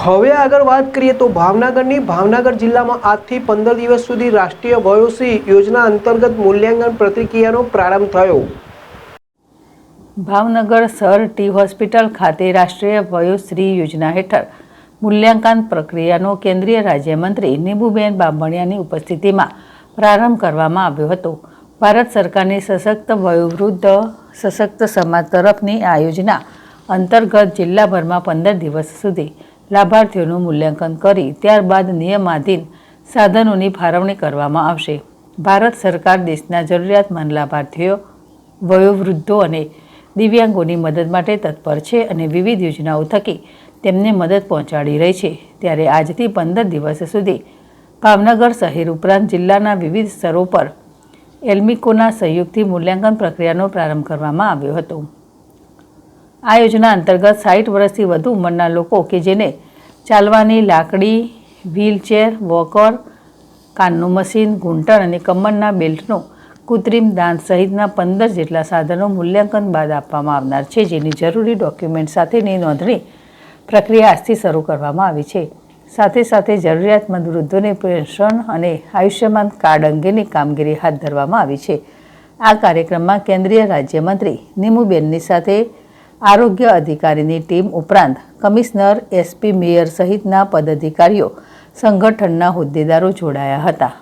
હવે આગળ વાત કરીએ તો ભાવનગર જિલ્લામાં આજથી 15 દિવસ સુધી રાષ્ટ્રીય વયોશ્રી યોજના અંતર્ગત મૂલ્યાંકન પ્રક્રિયાનો પ્રારંભ થયો। ભાવનગર સર ટી હોસ્પિટલ ખાતે રાષ્ટ્રીય વયોશ્રી યોજના હેઠળ મૂલ્યાંકન પ્રક્રિયાનો કેન્દ્રીય રાજ્યમંત્રી નીમુબેન બાંભણિયાની ઉપસ્થિતિમાં પ્રારંભ કરવામાં આવ્યો હતો। ભારત સરકારની સશક્ત વયોવૃદ્ધ સશક્ત સમાજ તરફની આ યોજના અંતર્ગત જિલ્લાભરમાં 15 દિવસ સુધી લાભાર્થીઓનું મૂલ્યાંકન કરી ત્યારબાદ નિયમાધીન સાધનોની ફાળવણી કરવામાં આવશે। ભારત સરકાર દેશના જરૂરિયાતમંદ લાભાર્થીઓ, વયોવૃદ્ધો અને દિવ્યાંગોની મદદ માટે તત્પર છે અને વિવિધ યોજનાઓ થકી તેમને મદદ પહોંચાડી રહી છે। ત્યારે આજથી 15 દિવસ સુધી ભાવનગર શહેર ઉપરાંત જિલ્લાના વિવિધ સ્તરો પર એલ્મિકોના સહયોગથી મૂલ્યાંકન પ્રક્રિયાનો પ્રારંભ કરવામાં આવ્યો હતો। આ યોજના અંતર્ગત 60 વર્ષથી વધુ ઉંમરના લોકો કે જેને ચાલવાની લાકડી, વ્હીલચેર, વોકર, કાનનું મશીન, ઘૂંટણ અને કમરના બેલ્ટનું કૃત્રિમ દાંત સહિતના 15 જેટલા સાધનો મૂલ્યાંકન બાદ આપવામાં આવનાર છે, જેની જરૂરી ડોક્યુમેન્ટ સાથેની નોંધણી પ્રક્રિયા આજથી શરૂ કરવામાં આવી છે। સાથે સાથે જરૂરિયાતમંદ વૃદ્ધોને પેન્શન અને આયુષ્યમાન કાર્ડ અંગેની કામગીરી હાથ ધરવામાં આવી છે। આ કાર્યક્રમમાં કેન્દ્રીય રાજ્યમંત્રી નીમુબેનની સાથે આરોગ્ય અધિકારીની ટીમ ઉપરાંત કમિશનર, એસપી, મેયર સહિતના પદાધિકારીઓ, સંગઠનના હોદ્દેદારો જોડાયા હતા।